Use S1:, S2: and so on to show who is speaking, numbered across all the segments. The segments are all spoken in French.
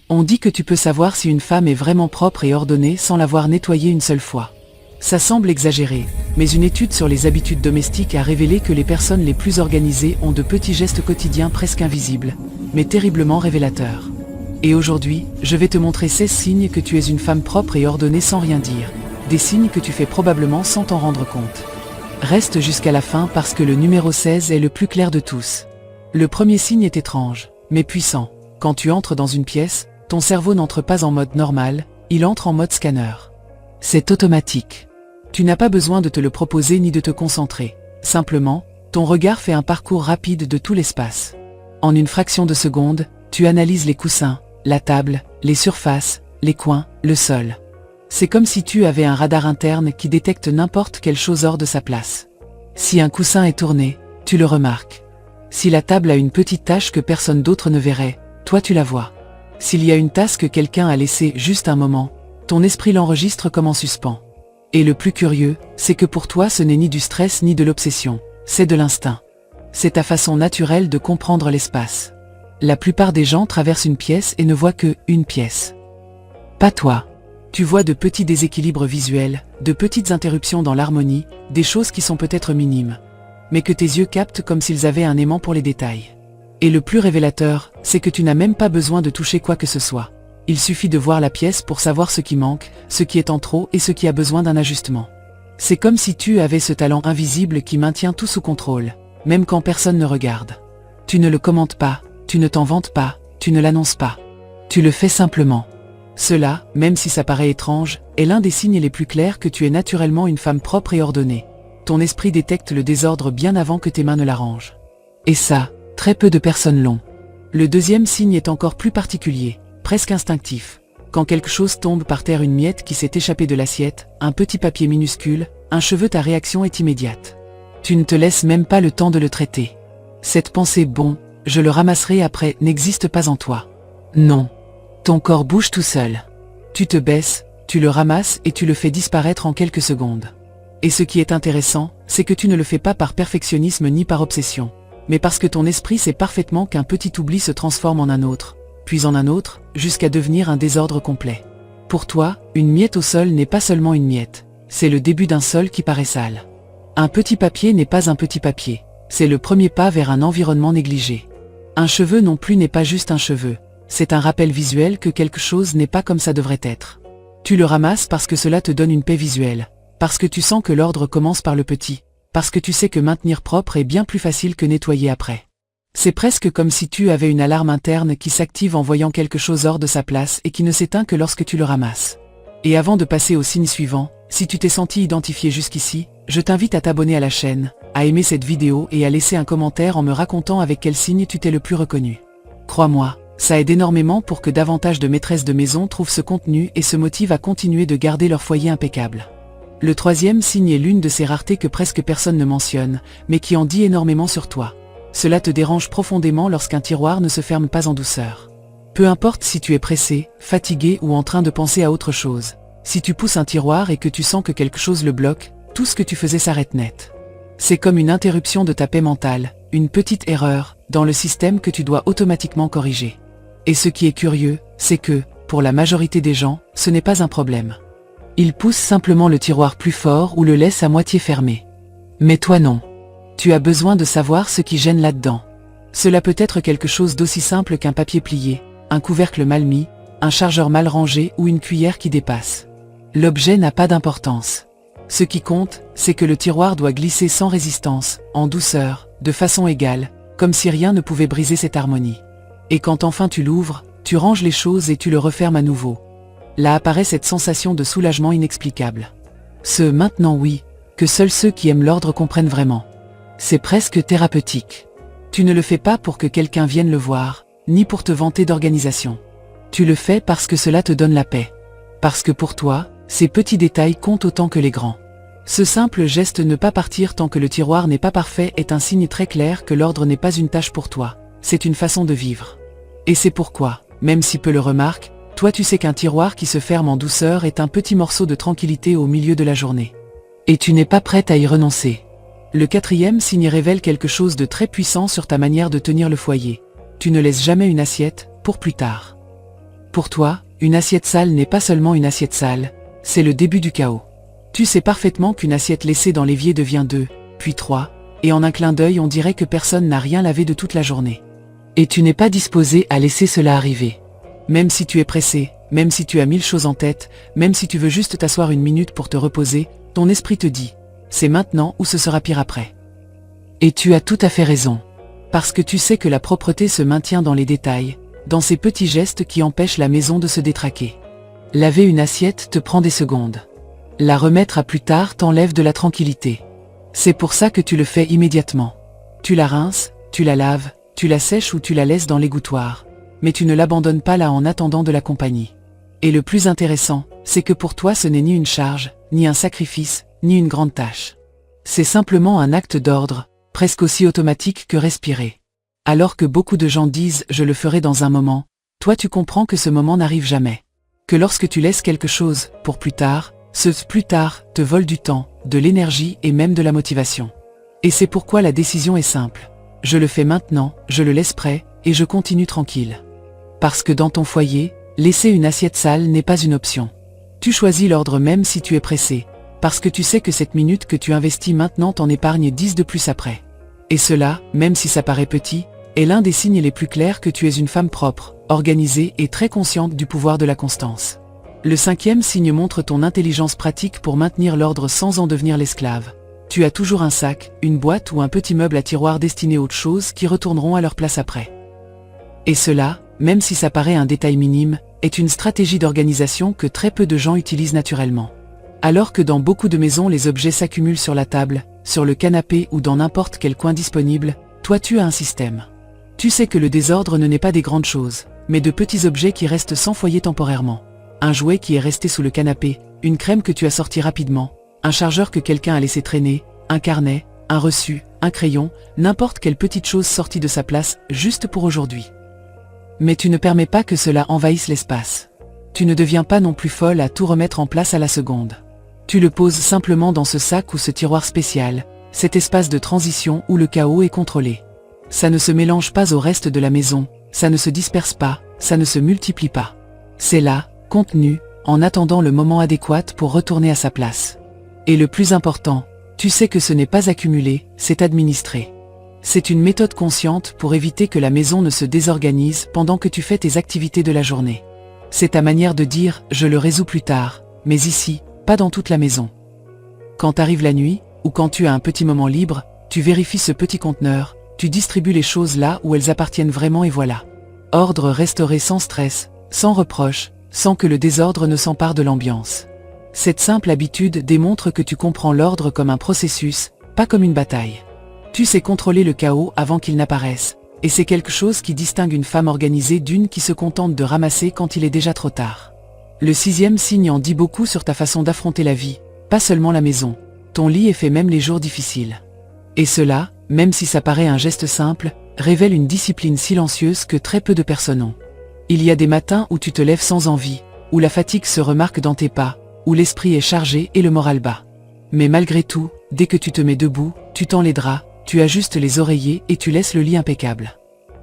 S1: On dit que tu peux savoir si une femme est vraiment propre et ordonnée sans l'avoir nettoyée une seule fois. Ça semble exagéré, mais une étude sur les habitudes domestiques a révélé que les personnes les plus organisées ont de petits gestes quotidiens presque invisibles, mais terriblement révélateurs. Et aujourd'hui, je vais te montrer 16 signes que tu es une femme propre et ordonnée sans rien dire, des signes que tu fais probablement sans t'en rendre compte. Reste jusqu'à la fin parce que le numéro 16 est le plus clair de tous. Le premier signe est étrange, mais puissant. Quand tu entres dans une pièce, ton cerveau n'entre pas en mode normal, il entre en mode scanner. C'est automatique. Tu n'as pas besoin de te le proposer ni de te concentrer. Simplement, ton regard fait un parcours rapide de tout l'espace. En une fraction de seconde, tu analyses les coussins, la table, les surfaces, les coins, le sol. C'est comme si tu avais un radar interne qui détecte n'importe quelle chose hors de sa place. Si un coussin est tourné, tu le remarques. Si la table a une petite tache que personne d'autre ne verrait, toi tu la vois. S'il y a une tasse que quelqu'un a laissée juste un moment, ton esprit l'enregistre comme en suspens. Et le plus curieux, c'est que pour toi ce n'est ni du stress ni de l'obsession, c'est de l'instinct. C'est ta façon naturelle de comprendre l'espace. La plupart des gens traversent une pièce et ne voient que une pièce. Pas toi. Tu vois de petits déséquilibres visuels, de petites interruptions dans l'harmonie, des choses qui sont peut-être minimes, mais que tes yeux captent comme s'ils avaient un aimant pour les détails. Et le plus révélateur, c'est que tu n'as même pas besoin de toucher quoi que ce soit. Il suffit de voir la pièce pour savoir ce qui manque, ce qui est en trop et ce qui a besoin d'un ajustement. C'est comme si tu avais ce talent invisible qui maintient tout sous contrôle, même quand personne ne regarde. Tu ne le commentes pas, tu ne t'en vantes pas, tu ne l'annonces pas. Tu le fais simplement. Cela, même si ça paraît étrange, est l'un des signes les plus clairs que tu es naturellement une femme propre et ordonnée. Ton esprit détecte le désordre bien avant que tes mains ne l'arrangent. Et ça, très peu de personnes l'ont. Le deuxième signe est encore plus particulier, presque instinctif. Quand quelque chose tombe par terre, une miette qui s'est échappée de l'assiette, un petit papier minuscule, un cheveu, ta réaction est immédiate. Tu ne te laisses même pas le temps de le traiter. Cette pensée « bon, je le ramasserai après » n'existe pas en toi. Non. Ton corps bouge tout seul. Tu te baisses, tu le ramasses et tu le fais disparaître en quelques secondes. Et ce qui est intéressant, c'est que tu ne le fais pas par perfectionnisme ni par obsession, mais parce que ton esprit sait parfaitement qu'un petit oubli se transforme en un autre, puis en un autre, jusqu'à devenir un désordre complet. Pour toi, une miette au sol n'est pas seulement une miette, c'est le début d'un sol qui paraît sale. Un petit papier n'est pas un petit papier, c'est le premier pas vers un environnement négligé. Un cheveu non plus n'est pas juste un cheveu, c'est un rappel visuel que quelque chose n'est pas comme ça devrait être. Tu le ramasses parce que cela te donne une paix visuelle, parce que tu sens que l'ordre commence par le petit, parce que tu sais que maintenir propre est bien plus facile que nettoyer après. C'est presque comme si tu avais une alarme interne qui s'active en voyant quelque chose hors de sa place et qui ne s'éteint que lorsque tu le ramasses. Et avant de passer au signe suivant, si tu t'es senti identifié jusqu'ici, je t'invite à t'abonner à la chaîne, à aimer cette vidéo et à laisser un commentaire en me racontant avec quel signe tu t'es le plus reconnu. Crois-moi, ça aide énormément pour que davantage de maîtresses de maison trouvent ce contenu et se motivent à continuer de garder leur foyer impeccable. Le troisième signe est l'une de ces raretés que presque personne ne mentionne, mais qui en dit énormément sur toi. Cela te dérange profondément lorsqu'un tiroir ne se ferme pas en douceur. Peu importe si tu es pressé, fatigué ou en train de penser à autre chose. Si tu pousses un tiroir et que tu sens que quelque chose le bloque, tout ce que tu faisais s'arrête net. C'est comme une interruption de ta paix mentale, une petite erreur dans le système que tu dois automatiquement corriger. Et ce qui est curieux, c'est que, pour la majorité des gens, ce n'est pas un problème. Ils poussent simplement le tiroir plus fort ou le laissent à moitié fermé. Mais toi non. Tu as besoin de savoir ce qui gêne là-dedans. Cela peut être quelque chose d'aussi simple qu'un papier plié, un couvercle mal mis, un chargeur mal rangé ou une cuillère qui dépasse. L'objet n'a pas d'importance. Ce qui compte, c'est que le tiroir doit glisser sans résistance, en douceur, de façon égale, comme si rien ne pouvait briser cette harmonie. Et quand enfin tu l'ouvres, tu ranges les choses et tu le refermes à nouveau. Là apparaît cette sensation de soulagement inexplicable. Ce « maintenant oui » que seuls ceux qui aiment l'ordre comprennent vraiment. C'est presque thérapeutique. Tu ne le fais pas pour que quelqu'un vienne le voir, ni pour te vanter d'organisation. Tu le fais parce que cela te donne la paix. Parce que pour toi, ces petits détails comptent autant que les grands. Ce simple geste ne pas partir tant que le tiroir n'est pas parfait est un signe très clair que l'ordre n'est pas une tâche pour toi, c'est une façon de vivre. Et c'est pourquoi, même si peu le remarquent, toi tu sais qu'un tiroir qui se ferme en douceur est un petit morceau de tranquillité au milieu de la journée. Et tu n'es pas prête à y renoncer. Le quatrième signe révèle quelque chose de très puissant sur ta manière de tenir le foyer. Tu ne laisses jamais une assiette, pour plus tard. Pour toi, une assiette sale n'est pas seulement une assiette sale, c'est le début du chaos. Tu sais parfaitement qu'une assiette laissée dans l'évier devient 2, puis 3, et en un clin d'œil on dirait que personne n'a rien lavé de toute la journée. Et tu n'es pas disposé à laisser cela arriver. Même si tu es pressé, même si tu as 1000 choses en tête, même si tu veux juste t'asseoir une minute pour te reposer, ton esprit te dit « c'est maintenant ou ce sera pire après ». Et tu as tout à fait raison. Parce que tu sais que la propreté se maintient dans les détails, dans ces petits gestes qui empêchent la maison de se détraquer. Laver une assiette te prend des secondes. La remettre à plus tard t'enlève de la tranquillité. C'est pour ça que tu le fais immédiatement. Tu la rinces, tu la laves, tu la sèches ou tu la laisses dans l'égouttoir. Mais tu ne l'abandonnes pas là en attendant de la compagnie. Et le plus intéressant, c'est que pour toi ce n'est ni une charge, ni un sacrifice, ni une grande tâche. C'est simplement un acte d'ordre, presque aussi automatique que respirer. Alors que beaucoup de gens disent « je le ferai dans un moment », toi tu comprends que ce moment n'arrive jamais. Que lorsque tu laisses quelque chose pour plus tard, ce plus tard te vole du temps, de l'énergie et même de la motivation. Et c'est pourquoi la décision est simple. Je le fais maintenant, je le laisse prêt, et je continue tranquille. Parce que dans ton foyer, laisser une assiette sale n'est pas une option. Tu choisis l'ordre même si tu es pressé, parce que tu sais que cette minute que tu investis maintenant t'en épargne 10 de plus après. Et cela, même si ça paraît petit, est l'un des signes les plus clairs que tu es une femme propre, organisée et très consciente du pouvoir de la constance. Le 5e signe montre ton intelligence pratique pour maintenir l'ordre sans en devenir l'esclave. Tu as toujours un sac, une boîte ou un petit meuble à tiroir destiné à autre chose qui retourneront à leur place après. Et cela, même si ça paraît un détail minime, est une stratégie d'organisation que très peu de gens utilisent naturellement. Alors que dans beaucoup de maisons les objets s'accumulent sur la table, sur le canapé ou dans n'importe quel coin disponible, toi tu as un système. Tu sais que le désordre ne n'est pas des grandes choses, mais de petits objets qui restent sans foyer temporairement. Un jouet qui est resté sous le canapé, une crème que tu as sortie rapidement, un chargeur que quelqu'un a laissé traîner, un carnet, un reçu, un crayon, n'importe quelle petite chose sortie de sa place, juste pour aujourd'hui. Mais tu ne permets pas que cela envahisse l'espace. Tu ne deviens pas non plus folle à tout remettre en place à la seconde. Tu le poses simplement dans ce sac ou ce tiroir spécial, cet espace de transition où le chaos est contrôlé. Ça ne se mélange pas au reste de la maison, ça ne se disperse pas, ça ne se multiplie pas. C'est là, contenu, en attendant le moment adéquat pour retourner à sa place. Et le plus important, tu sais que ce n'est pas accumulé, c'est administré. C'est une méthode consciente pour éviter que la maison ne se désorganise pendant que tu fais tes activités de la journée. C'est ta manière de dire « je le résous plus tard », mais ici, pas dans toute la maison. Quand arrive la nuit, ou quand tu as un petit moment libre, tu vérifies ce petit conteneur, tu distribues les choses là où elles appartiennent vraiment et voilà. Ordre restauré sans stress, sans reproche, sans que le désordre ne s'empare de l'ambiance. Cette simple habitude démontre que tu comprends l'ordre comme un processus, pas comme une bataille. Tu sais contrôler le chaos avant qu'il n'apparaisse, et c'est quelque chose qui distingue une femme organisée d'une qui se contente de ramasser quand il est déjà trop tard. Le 6e signe en dit beaucoup sur ta façon d'affronter la vie, pas seulement la maison. Ton lit est fait même les jours difficiles. Et cela, même si ça paraît un geste simple, révèle une discipline silencieuse que très peu de personnes ont. Il y a des matins où tu te lèves sans envie, où la fatigue se remarque dans tes pas, où l'esprit est chargé et le moral bas. Mais malgré tout, dès que tu te mets debout, tu tends les draps, tu ajustes les oreillers et tu laisses le lit impeccable.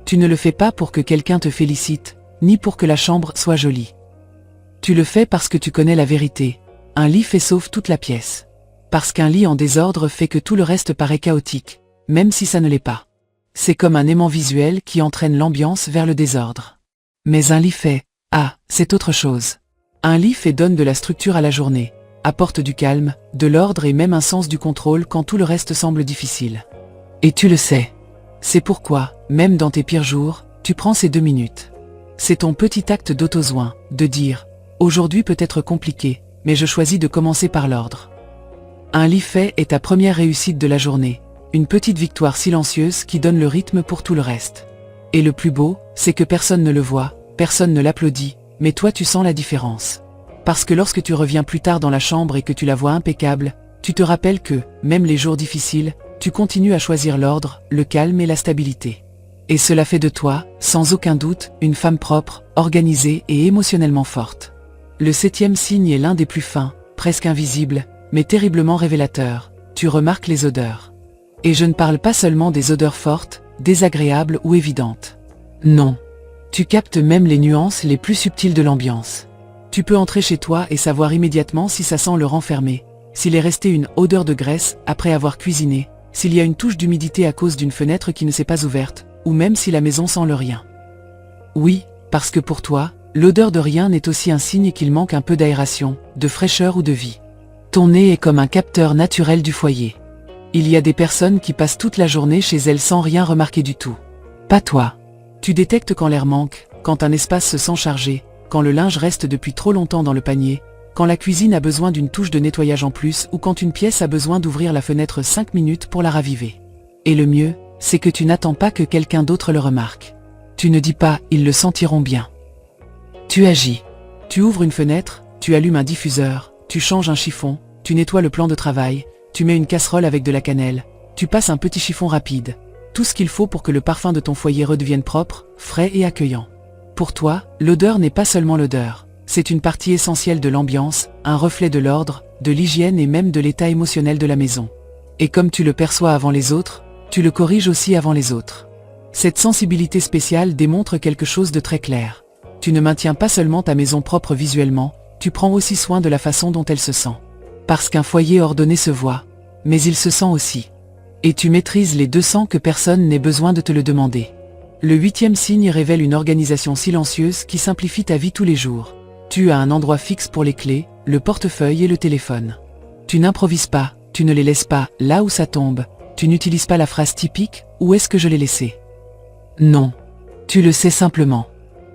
S1: Tu ne le fais pas pour que quelqu'un te félicite, ni pour que la chambre soit jolie. Tu le fais parce que tu connais la vérité. Un lit fait sauve toute la pièce. Parce qu'un lit en désordre fait que tout le reste paraît chaotique, même si ça ne l'est pas. C'est comme un aimant visuel qui entraîne l'ambiance vers le désordre. Mais un lit fait, c'est autre chose. Un lit fait donne de la structure à la journée, apporte du calme, de l'ordre et même un sens du contrôle quand tout le reste semble difficile. Et tu le sais. C'est pourquoi, même dans tes pires jours, tu prends ces 2 minutes. C'est ton petit acte d'auto-soin, de dire « aujourd'hui peut être compliqué, mais je choisis de commencer par l'ordre ». Un lit fait est ta première réussite de la journée, une petite victoire silencieuse qui donne le rythme pour tout le reste. Et le plus beau, c'est que personne ne le voit, personne ne l'applaudit, mais toi tu sens la différence. Parce que lorsque tu reviens plus tard dans la chambre et que tu la vois impeccable, tu te rappelles que, même les jours difficiles, tu continues à choisir l'ordre, le calme et la stabilité. Et cela fait de toi, sans aucun doute, une femme propre, organisée et émotionnellement forte. Le 7e signe est l'un des plus fins, presque invisibles, mais terriblement révélateurs. Tu remarques les odeurs. Et je ne parle pas seulement des odeurs fortes, désagréables ou évidentes. Non. Tu captes même les nuances les plus subtiles de l'ambiance. Tu peux entrer chez toi et savoir immédiatement si ça sent le renfermé, s'il est resté une odeur de graisse après avoir cuisiné, s'il y a une touche d'humidité à cause d'une fenêtre qui ne s'est pas ouverte, ou même si la maison sent le rien. Oui, parce que pour toi, l'odeur de rien n'est aussi un signe qu'il manque un peu d'aération, de fraîcheur ou de vie. Ton nez est comme un capteur naturel du foyer. Il y a des personnes qui passent toute la journée chez elles sans rien remarquer du tout. Pas toi. Tu détectes quand l'air manque, quand un espace se sent chargé, quand le linge reste depuis trop longtemps dans le panier, quand la cuisine a besoin d'une touche de nettoyage en plus ou quand une pièce a besoin d'ouvrir la fenêtre 5 minutes pour la raviver. Et le mieux, c'est que tu n'attends pas que quelqu'un d'autre le remarque. Tu ne dis pas « ils le sentiront bien ». Tu agis. Tu ouvres une fenêtre, tu allumes un diffuseur, tu changes un chiffon, tu nettoies le plan de travail, tu mets une casserole avec de la cannelle, tu passes un petit chiffon rapide. Tout ce qu'il faut pour que le parfum de ton foyer redevienne propre, frais et accueillant. Pour toi, l'odeur n'est pas seulement l'odeur. C'est une partie essentielle de l'ambiance, un reflet de l'ordre, de l'hygiène et même de l'état émotionnel de la maison. Et comme tu le perçois avant les autres, tu le corriges aussi avant les autres. Cette sensibilité spéciale démontre quelque chose de très clair. Tu ne maintiens pas seulement ta maison propre visuellement, tu prends aussi soin de la façon dont elle se sent. Parce qu'un foyer ordonné se voit, mais il se sent aussi. Et tu maîtrises les deux sans que personne n'ait besoin de te le demander. Le 8e signe révèle une organisation silencieuse qui simplifie ta vie tous les jours. Tu as un endroit fixe pour les clés, le portefeuille et le téléphone. Tu n'improvises pas, tu ne les laisses pas là où ça tombe, tu n'utilises pas la phrase typique « où est-ce que je l'ai laissé ?» Non. Tu le sais simplement.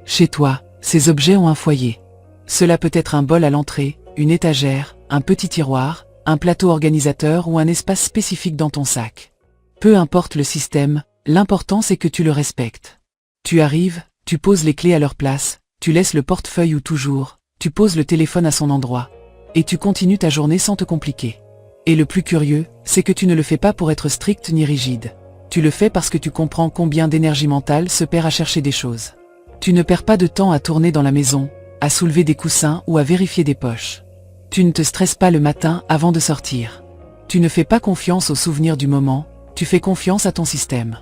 S1: Chez toi, ces objets ont un foyer. Cela peut être un bol à l'entrée, une étagère, un petit tiroir, un plateau organisateur ou un espace spécifique dans ton sac. Peu importe le système, l'important c'est que tu le respectes. Tu arrives, tu poses les clés à leur place, tu laisses le portefeuille où toujours, tu poses le téléphone à son endroit, et tu continues ta journée sans te compliquer. Et le plus curieux, c'est que tu ne le fais pas pour être strict ni rigide. Tu le fais parce que tu comprends combien d'énergie mentale se perd à chercher des choses. Tu ne perds pas de temps à tourner dans la maison, à soulever des coussins ou à vérifier des poches. Tu ne te stresses pas le matin avant de sortir. Tu ne fais pas confiance aux souvenirs du moment, tu fais confiance à ton système.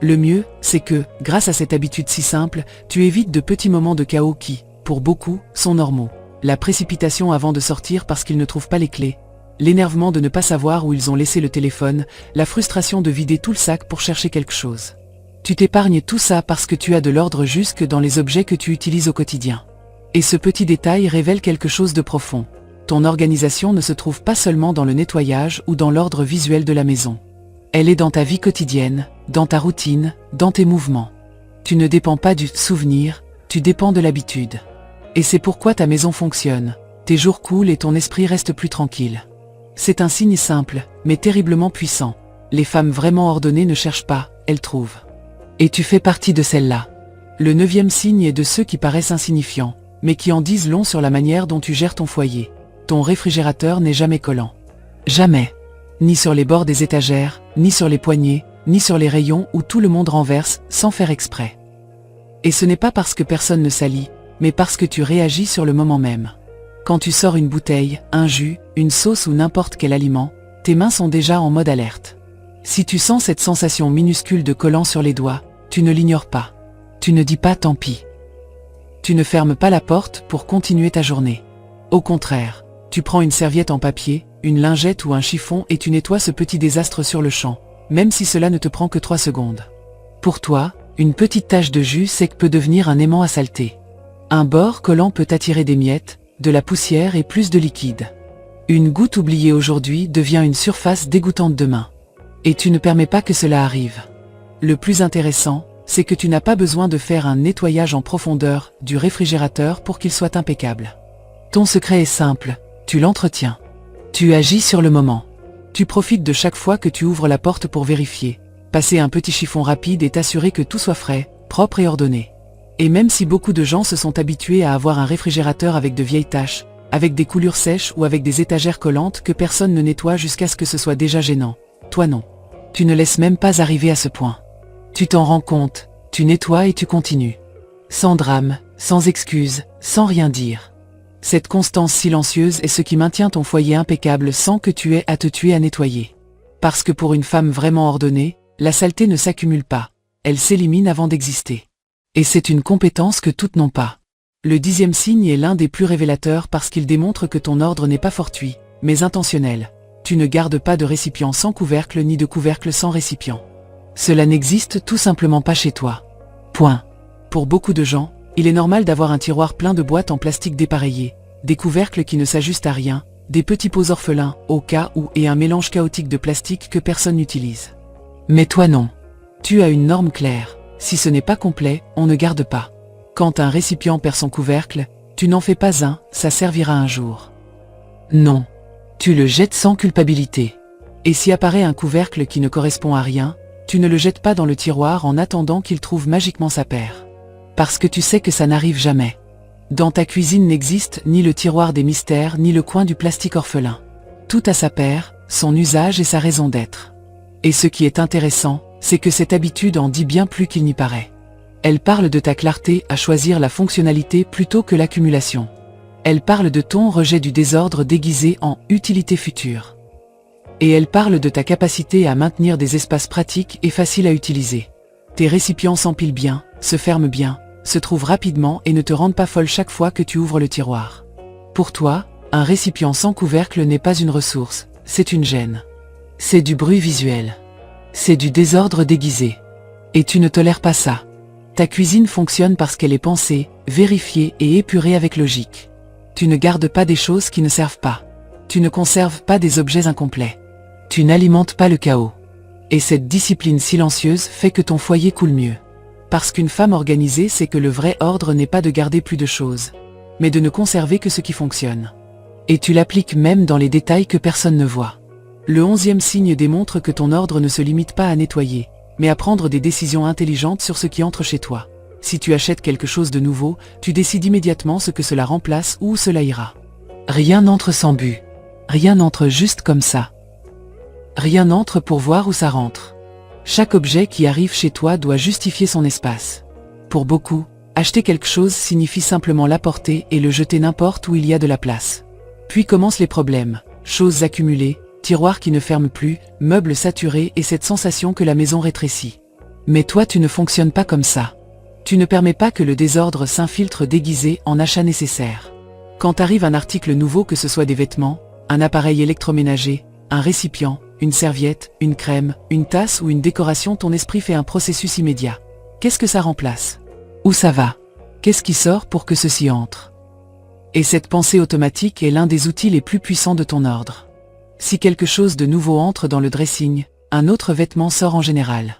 S1: Le mieux, c'est que, grâce à cette habitude si simple, tu évites de petits moments de chaos qui, pour beaucoup, sont normaux. La précipitation avant de sortir parce qu'ils ne trouvent pas les clés, l'énervement de ne pas savoir où ils ont laissé le téléphone, la frustration de vider tout le sac pour chercher quelque chose. Tu t'épargnes tout ça parce que tu as de l'ordre jusque dans les objets que tu utilises au quotidien. Et ce petit détail révèle quelque chose de profond. Ton organisation ne se trouve pas seulement dans le nettoyage ou dans l'ordre visuel de la maison. Elle est dans ta vie quotidienne, dans ta routine, dans tes mouvements. Tu ne dépends pas du souvenir, tu dépends de l'habitude. Et c'est pourquoi ta maison fonctionne, tes jours coulent et ton esprit reste plus tranquille. C'est un signe simple, mais terriblement puissant. Les femmes vraiment ordonnées ne cherchent pas, elles trouvent. Et tu fais partie de celles-là. Le 9e signe est de ceux qui paraissent insignifiants, mais qui en disent long sur la manière dont tu gères ton foyer. Ton réfrigérateur n'est jamais collant. Jamais. Ni sur les bords des étagères, ni sur les poignées, ni sur les rayons où tout le monde renverse, sans faire exprès. Et ce n'est pas parce que personne ne salit, mais parce que tu réagis sur le moment même. Quand tu sors une bouteille, un jus, une sauce ou n'importe quel aliment, tes mains sont déjà en mode alerte. Si tu sens cette sensation minuscule de collant sur les doigts, tu ne l'ignores pas. Tu ne dis pas tant pis. Tu ne fermes pas la porte pour continuer ta journée. Au contraire, tu prends une serviette en papier, une lingette ou un chiffon et tu nettoies ce petit désastre sur le champ, même si cela ne te prend que 3 secondes. Pour toi, une petite tache de jus sec peut devenir un aimant à saleté. Un bord collant peut attirer des miettes, de la poussière et plus de liquide. Une goutte oubliée aujourd'hui devient une surface dégoûtante demain. Et tu ne permets pas que cela arrive. Le plus intéressant, c'est que tu n'as pas besoin de faire un nettoyage en profondeur du réfrigérateur pour qu'il soit impeccable. Ton secret est simple, tu l'entretiens. Tu agis sur le moment. Tu profites de chaque fois que tu ouvres la porte pour vérifier, passer un petit chiffon rapide et t'assurer que tout soit frais, propre et ordonné. Et même si beaucoup de gens se sont habitués à avoir un réfrigérateur avec de vieilles taches, avec des coulures sèches ou avec des étagères collantes que personne ne nettoie jusqu'à ce que ce soit déjà gênant, toi non. Tu ne laisses même pas arriver à ce point. Tu t'en rends compte, tu nettoies et tu continues. Sans drame, sans excuse, sans rien dire. Cette constance silencieuse est ce qui maintient ton foyer impeccable sans que tu aies à te tuer à nettoyer. Parce que pour une femme vraiment ordonnée, la saleté ne s'accumule pas, elle s'élimine avant d'exister. Et c'est une compétence que toutes n'ont pas. Le 10e signe est l'un des plus révélateurs parce qu'il démontre que ton ordre n'est pas fortuit, mais intentionnel. Tu ne gardes pas de récipient sans couvercle ni de couvercle sans récipient. Cela n'existe tout simplement pas chez toi. Point. Pour beaucoup de gens, il est normal d'avoir un tiroir plein de boîtes en plastique dépareillées, des couvercles qui ne s'ajustent à rien, des petits pots orphelins, au cas où, et un mélange chaotique de plastique que personne n'utilise. Mais toi non. Tu as une norme claire. Si ce n'est pas complet, on ne garde pas. Quand un récipient perd son couvercle, tu n'en fais pas un, ça servira un jour. Non. Tu le jettes sans culpabilité. Et si apparaît un couvercle qui ne correspond à rien, tu ne le jettes pas dans le tiroir en attendant qu'il trouve magiquement sa paire. Parce que tu sais que ça n'arrive jamais. Dans ta cuisine n'existe ni le tiroir des mystères ni le coin du plastique orphelin. Tout a sa paire, son usage et sa raison d'être. Et ce qui est intéressant, c'est que cette habitude en dit bien plus qu'il n'y paraît. Elle parle de ta clarté à choisir la fonctionnalité plutôt que l'accumulation. Elle parle de ton rejet du désordre déguisé en utilité future. Et elle parle de ta capacité à maintenir des espaces pratiques et faciles à utiliser. Tes récipients s'empilent bien, se ferment bien, se trouvent rapidement et ne te rendent pas folle chaque fois que tu ouvres le tiroir. Pour toi, un récipient sans couvercle n'est pas une ressource, c'est une gêne. C'est du bruit visuel. C'est du désordre déguisé. Et tu ne tolères pas ça. Ta cuisine fonctionne parce qu'elle est pensée, vérifiée et épurée avec logique. Tu ne gardes pas des choses qui ne servent pas. Tu ne conserves pas des objets incomplets. Tu n'alimentes pas le chaos. Et cette discipline silencieuse fait que ton foyer coule mieux. Parce qu'une femme organisée sait que le vrai ordre n'est pas de garder plus de choses, mais de ne conserver que ce qui fonctionne. Et tu l'appliques même dans les détails que personne ne voit. Le 11e signe démontre que ton ordre ne se limite pas à nettoyer, mais à prendre des décisions intelligentes sur ce qui entre chez toi. Si tu achètes quelque chose de nouveau, tu décides immédiatement ce que cela remplace ou où cela ira. Rien n'entre sans but. Rien n'entre juste comme ça. Rien n'entre pour voir où ça rentre. Chaque objet qui arrive chez toi doit justifier son espace. Pour beaucoup, acheter quelque chose signifie simplement l'apporter et le jeter n'importe où il y a de la place. Puis commencent les problèmes, choses accumulées, tiroirs qui ne ferment plus, meubles saturés et cette sensation que la maison rétrécit. Mais toi tu ne fonctionnes pas comme ça. Tu ne permets pas que le désordre s'infiltre déguisé en achats nécessaires. Quand arrive un article nouveau, que ce soit des vêtements, un appareil électroménager, un récipient, une serviette, une crème, une tasse ou une décoration, ton esprit fait un processus immédiat. Qu'est-ce que ça remplace? Où ça va? Qu'est-ce qui sort pour que ceci entre? Et cette pensée automatique est l'un des outils les plus puissants de ton ordre. Si quelque chose de nouveau entre dans le dressing, un autre vêtement sort en général.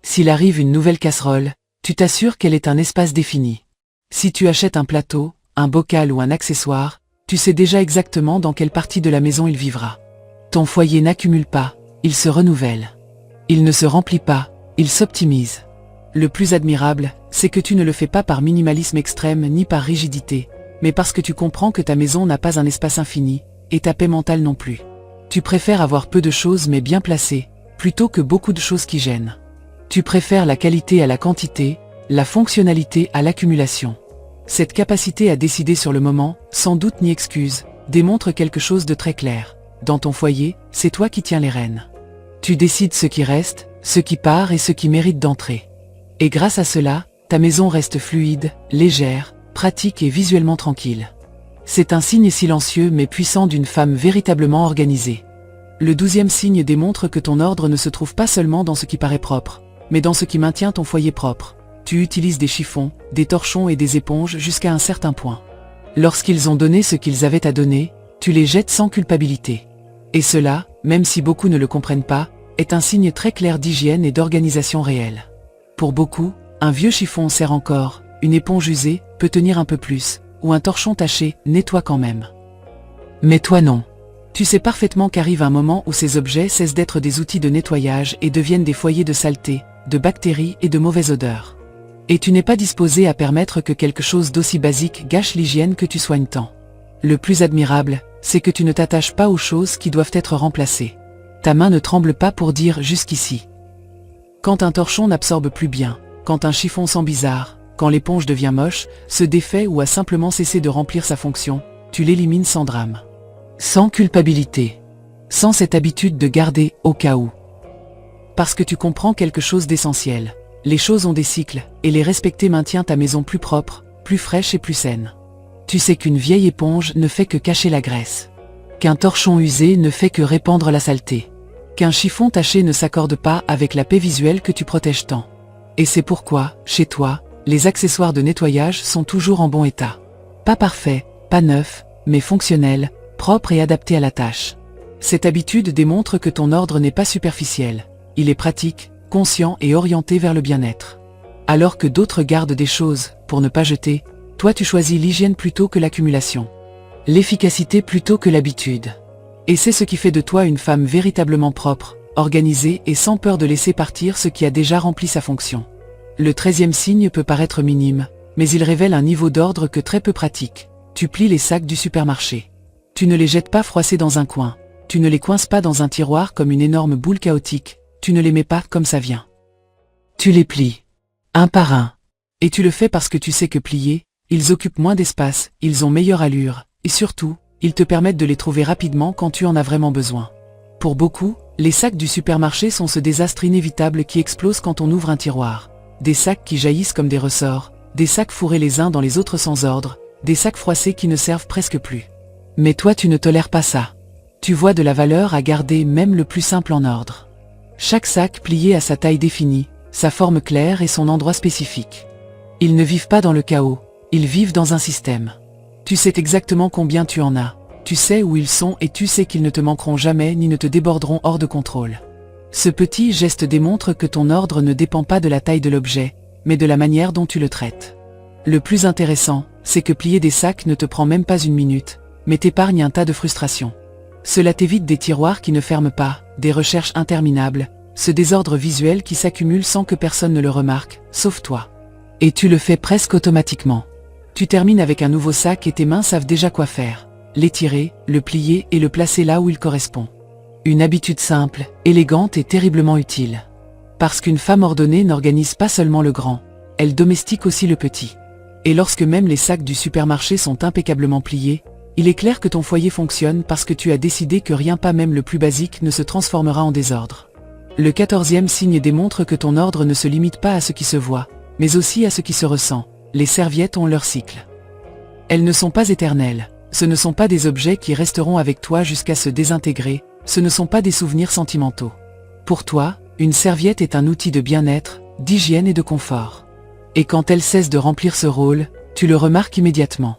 S1: S'il arrive une nouvelle casserole, tu t'assures qu'elle est un espace défini. Si tu achètes un plateau, un bocal ou un accessoire, tu sais déjà exactement dans quelle partie de la maison il vivra. Ton foyer n'accumule pas, il se renouvelle. Il ne se remplit pas, il s'optimise. Le plus admirable, c'est que tu ne le fais pas par minimalisme extrême ni par rigidité, mais parce que tu comprends que ta maison n'a pas un espace infini, et ta paix mentale non plus. Tu préfères avoir peu de choses mais bien placées, plutôt que beaucoup de choses qui gênent. Tu préfères la qualité à la quantité, la fonctionnalité à l'accumulation. Cette capacité à décider sur le moment, sans doute ni excuse, démontre quelque chose de très clair. Dans ton foyer, c'est toi qui tiens les rênes. Tu décides ce qui reste, ce qui part et ce qui mérite d'entrer. Et grâce à cela, ta maison reste fluide, légère, pratique et visuellement tranquille. C'est un signe silencieux mais puissant d'une femme véritablement organisée. Le 12e signe démontre que ton ordre ne se trouve pas seulement dans ce qui paraît propre, mais dans ce qui maintient ton foyer propre. Tu utilises des chiffons, des torchons et des éponges jusqu'à un certain point. Lorsqu'ils ont donné ce qu'ils avaient à donner, tu les jettes sans culpabilité. Et cela, même si beaucoup ne le comprennent pas, est un signe très clair d'hygiène et d'organisation réelle. Pour beaucoup, un vieux chiffon sert encore, une éponge usée peut tenir un peu plus, ou un torchon taché nettoie quand même. Mais toi non. Tu sais parfaitement qu'arrive un moment où ces objets cessent d'être des outils de nettoyage et deviennent des foyers de saleté, de bactéries et de mauvaise odeur. Et tu n'es pas disposé à permettre que quelque chose d'aussi basique gâche l'hygiène que tu soignes tant. Le plus admirable, c'est que tu ne t'attaches pas aux choses qui doivent être remplacées. Ta main ne tremble pas pour dire jusqu'ici. Quand un torchon n'absorbe plus bien, quand un chiffon sent bizarre, quand l'éponge devient moche, se défait ou a simplement cessé de remplir sa fonction, tu l'élimines sans drame. Sans culpabilité. Sans cette habitude de garder au cas où. Parce que tu comprends quelque chose d'essentiel. Les choses ont des cycles, et les respecter maintient ta maison plus propre, plus fraîche et plus saine. Tu sais qu'une vieille éponge ne fait que cacher la graisse. Qu'un torchon usé ne fait que répandre la saleté. Qu'un chiffon taché ne s'accorde pas avec la paix visuelle que tu protèges tant. Et c'est pourquoi, chez toi, les accessoires de nettoyage sont toujours en bon état. Pas parfaits, pas neufs, mais fonctionnels, propres et adaptés à la tâche. Cette habitude démontre que ton ordre n'est pas superficiel. Il est pratique, conscient et orienté vers le bien-être. Alors que d'autres gardent des choses, pour ne pas jeter, toi tu choisis l'hygiène plutôt que l'accumulation. L'efficacité plutôt que l'habitude. Et c'est ce qui fait de toi une femme véritablement propre, organisée et sans peur de laisser partir ce qui a déjà rempli sa fonction. Le 13e signe peut paraître minime, mais il révèle un niveau d'ordre que très peu pratique. Tu plies les sacs du supermarché. Tu ne les jettes pas froissés dans un coin. Tu ne les coinces pas dans un tiroir comme une énorme boule chaotique. Tu ne les mets pas comme ça vient. Tu les plies. Un par un. Et tu le fais parce que tu sais que pliés, ils occupent moins d'espace, ils ont meilleure allure, et surtout, ils te permettent de les trouver rapidement quand tu en as vraiment besoin. Pour beaucoup, les sacs du supermarché sont ce désastre inévitable qui explose quand on ouvre un tiroir. Des sacs qui jaillissent comme des ressorts, des sacs fourrés les uns dans les autres sans ordre, des sacs froissés qui ne servent presque plus. Mais toi tu ne tolères pas ça. Tu vois de la valeur à garder même le plus simple en ordre. Chaque sac plié à sa taille définie, sa forme claire et son endroit spécifique. Ils ne vivent pas dans le chaos, ils vivent dans un système. Tu sais exactement combien tu en as, tu sais où ils sont et tu sais qu'ils ne te manqueront jamais ni ne te déborderont hors de contrôle. Ce petit geste démontre que ton ordre ne dépend pas de la taille de l'objet, mais de la manière dont tu le traites. Le plus intéressant, c'est que plier des sacs ne te prend même pas une minute, mais t'épargne un tas de frustrations. Cela t'évite des tiroirs qui ne ferment pas, des recherches interminables, ce désordre visuel qui s'accumule sans que personne ne le remarque, sauf toi. Et tu le fais presque automatiquement. Tu termines avec un nouveau sac et tes mains savent déjà quoi faire. L'étirer, le plier et le placer là où il correspond. Une habitude simple, élégante et terriblement utile. Parce qu'une femme ordonnée n'organise pas seulement le grand, elle domestique aussi le petit. Et lorsque même les sacs du supermarché sont impeccablement pliés, il est clair que ton foyer fonctionne parce que tu as décidé que rien, pas même le plus basique, ne se transformera en désordre. Le 14e signe démontre que ton ordre ne se limite pas à ce qui se voit, mais aussi à ce qui se ressent. Les serviettes ont leur cycle. Elles ne sont pas éternelles, ce ne sont pas des objets qui resteront avec toi jusqu'à se désintégrer, ce ne sont pas des souvenirs sentimentaux. Pour toi, une serviette est un outil de bien-être, d'hygiène et de confort. Et quand elle cesse de remplir ce rôle, tu le remarques immédiatement.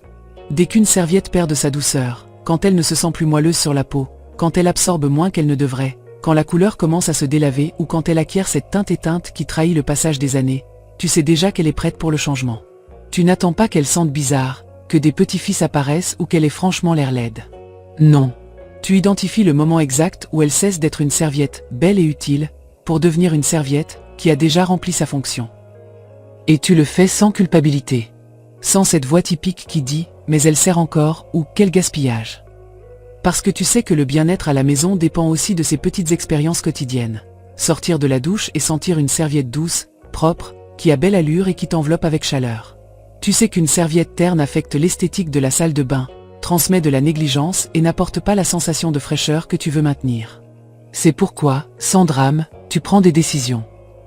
S1: Dès qu'une serviette perd de sa douceur, quand elle ne se sent plus moelleuse sur la peau, quand elle absorbe moins qu'elle ne devrait, quand la couleur commence à se délaver ou quand elle acquiert cette teinte éteinte qui trahit le passage des années, tu sais déjà qu'elle est prête pour le changement. Tu n'attends pas qu'elle sente bizarre, que des petits-fils apparaissent ou qu'elle ait franchement l'air laide. Non. Tu identifies le moment exact où elle cesse d'être une serviette belle et utile, pour devenir une serviette qui a déjà rempli sa fonction. Et tu le fais sans culpabilité. Sans cette voix typique qui dit « mais elle sert encore » ou « quel gaspillage ». Parce que tu sais que le bien-être à la maison dépend aussi de ces petites expériences quotidiennes. Sortir de la douche et sentir une serviette douce, propre, qui a belle allure et qui t'enveloppe avec chaleur. Tu sais qu'une serviette terne affecte l'esthétique de la salle de bain, transmet de la négligence et n'apporte pas la sensation de fraîcheur que tu veux maintenir. C'est pourquoi, sans drame, tu prends des décisions.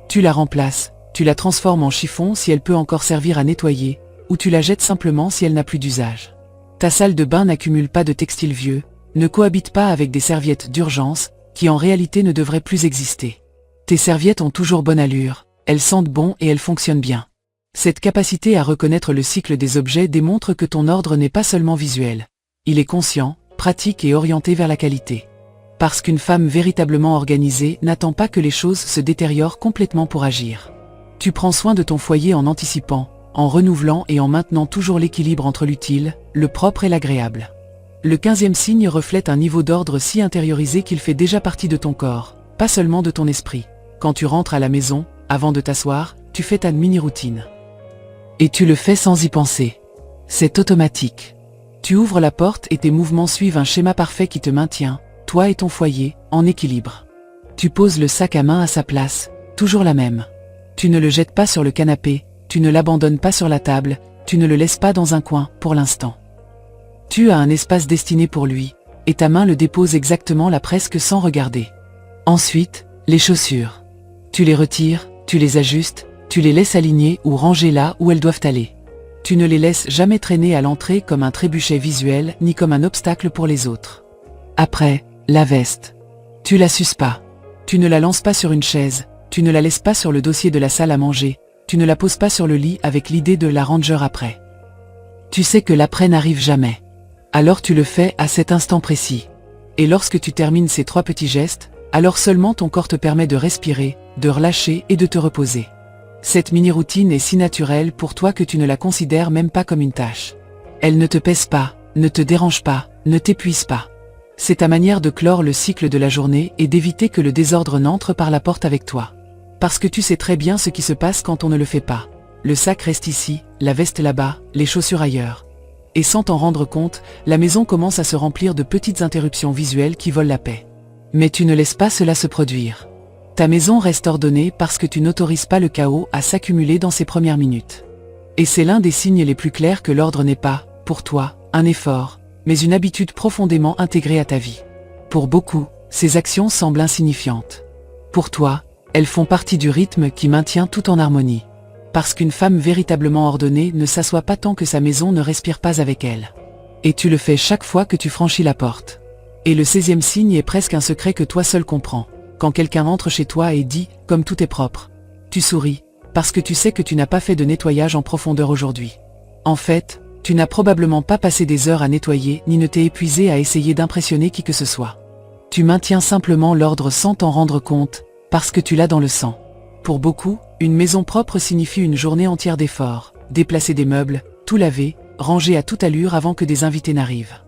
S1: Tu la remplaces, tu la transformes en chiffon si elle peut encore servir à nettoyer, ou tu la jettes simplement si elle n'a plus d'usage. Ta salle de bain n'accumule pas de textiles vieux, ne cohabite pas avec des serviettes d'urgence, qui en réalité ne devraient plus exister. Tes serviettes ont toujours bonne allure, elles sentent bon et elles fonctionnent bien. Cette capacité à reconnaître le cycle des objets démontre que ton ordre n'est pas seulement visuel. Il est conscient, pratique et orienté vers la qualité. Parce qu'une femme véritablement organisée n'attend pas que les choses se détériorent complètement pour agir. Tu prends soin de ton foyer en anticipant, en renouvelant et en maintenant toujours l'équilibre entre l'utile, le propre et l'agréable. Le 15e signe reflète un niveau d'ordre si intériorisé qu'il fait déjà partie de ton corps, pas seulement de ton esprit. Quand tu rentres à la maison, avant de t'asseoir, tu fais ta mini-routine. Et tu le fais sans y penser. C'est automatique. Tu ouvres la porte et tes mouvements suivent un schéma parfait qui te maintient, toi et ton foyer, en équilibre. Tu poses le sac à main à sa place, toujours la même. Tu ne le jettes pas sur le canapé, tu ne l'abandonnes pas sur la table, tu ne le laisses pas dans un coin, pour l'instant. Tu as un espace destiné pour lui, et ta main le dépose exactement là presque sans regarder. Ensuite, les chaussures. Tu les retires, tu les ajustes, Tu les laisses alignées ou rangées là où elles doivent aller. Tu ne les laisses jamais traîner à l'entrée comme un trébuchet visuel ni comme un obstacle pour les autres. Après, la veste. Tu la suces pas. Tu ne la lances pas sur une chaise, tu ne la laisses pas sur le dossier de la salle à manger, tu ne la poses pas sur le lit avec l'idée de la ranger après. Tu sais que l'après n'arrive jamais. Alors tu le fais à cet instant précis. Et lorsque tu termines ces 3 petits gestes, alors seulement ton corps te permet de respirer, de relâcher et de te reposer. Cette mini-routine est si naturelle pour toi que tu ne la considères même pas comme une tâche. Elle ne te pèse pas, ne te dérange pas, ne t'épuise pas. C'est ta manière de clore le cycle de la journée et d'éviter que le désordre n'entre par la porte avec toi. Parce que tu sais très bien ce qui se passe quand on ne le fait pas. Le sac reste ici, la veste là-bas, les chaussures ailleurs. Et sans t'en rendre compte, la maison commence à se remplir de petites interruptions visuelles qui volent la paix. Mais tu ne laisses pas cela se produire. Ta maison reste ordonnée parce que tu n'autorises pas le chaos à s'accumuler dans ses premières minutes. Et c'est l'un des signes les plus clairs que l'ordre n'est pas, pour toi, un effort, mais une habitude profondément intégrée à ta vie. Pour beaucoup, ces actions semblent insignifiantes. Pour toi, elles font partie du rythme qui maintient tout en harmonie. Parce qu'une femme véritablement ordonnée ne s'assoit pas tant que sa maison ne respire pas avec elle. Et tu le fais chaque fois que tu franchis la porte. Et le 16e signe est presque un secret que toi seul comprends. Quand quelqu'un entre chez toi et dit « comme tout est propre », tu souris, parce que tu sais que tu n'as pas fait de nettoyage en profondeur aujourd'hui. En fait, tu n'as probablement pas passé des heures à nettoyer ni ne t'es épuisé à essayer d'impressionner qui que ce soit. Tu maintiens simplement l'ordre sans t'en rendre compte, parce que tu l'as dans le sang. Pour beaucoup, une maison propre signifie une journée entière d'efforts, déplacer des meubles, tout laver, ranger à toute allure avant que des invités n'arrivent.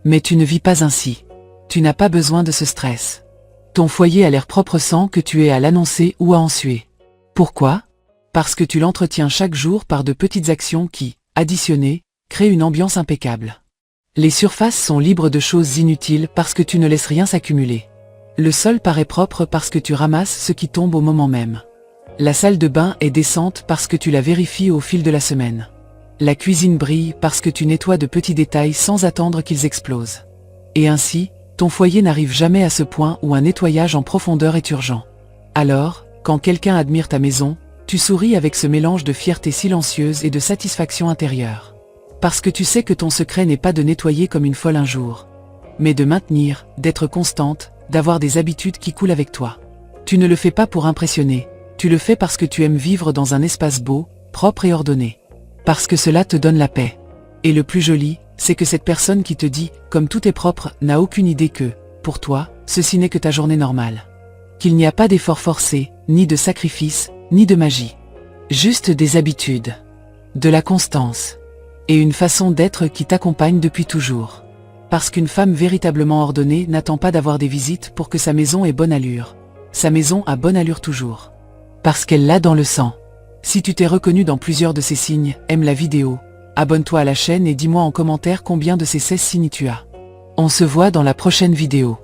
S1: Mais tu ne vis pas ainsi. Tu n'as pas besoin de ce stress. Ton foyer a l'air propre sans que tu aies à l'annoncer ou à en suer. Pourquoi ? Parce que tu l'entretiens chaque jour par de petites actions qui, additionnées, créent une ambiance impeccable. Les surfaces sont libres de choses inutiles parce que tu ne laisses rien s'accumuler. Le sol paraît propre parce que tu ramasses ce qui tombe au moment même. La salle de bain est décente parce que tu la vérifies au fil de la semaine. La cuisine brille parce que tu nettoies de petits détails sans attendre qu'ils explosent. Et ainsi, ton foyer n'arrive jamais à ce point où un nettoyage en profondeur est urgent. Alors, quand quelqu'un admire ta maison, tu souris avec ce mélange de fierté silencieuse et de satisfaction intérieure. Parce que tu sais que ton secret n'est pas de nettoyer comme une folle un jour, mais de maintenir, d'être constante, d'avoir des habitudes qui coulent avec toi. Tu ne le fais pas pour impressionner, tu le fais parce que tu aimes vivre dans un espace beau, propre et ordonné. Parce que cela te donne la paix. Et le plus joli, c'est que cette personne qui te dit « comme tout est propre » n'a aucune idée que, pour toi, ceci n'est que ta journée normale. Qu'il n'y a pas d'effort forcé, ni de sacrifice, ni de magie. Juste des habitudes. De la constance. Et une façon d'être qui t'accompagne depuis toujours. Parce qu'une femme véritablement ordonnée n'attend pas d'avoir des visites pour que sa maison ait bonne allure. Sa maison a bonne allure toujours. Parce qu'elle l'a dans le sang. Si tu t'es reconnu dans plusieurs de ces signes, aime la vidéo, abonne-toi à la chaîne et dis-moi en commentaire combien de ces 16 signes tu as. On se voit dans la prochaine vidéo.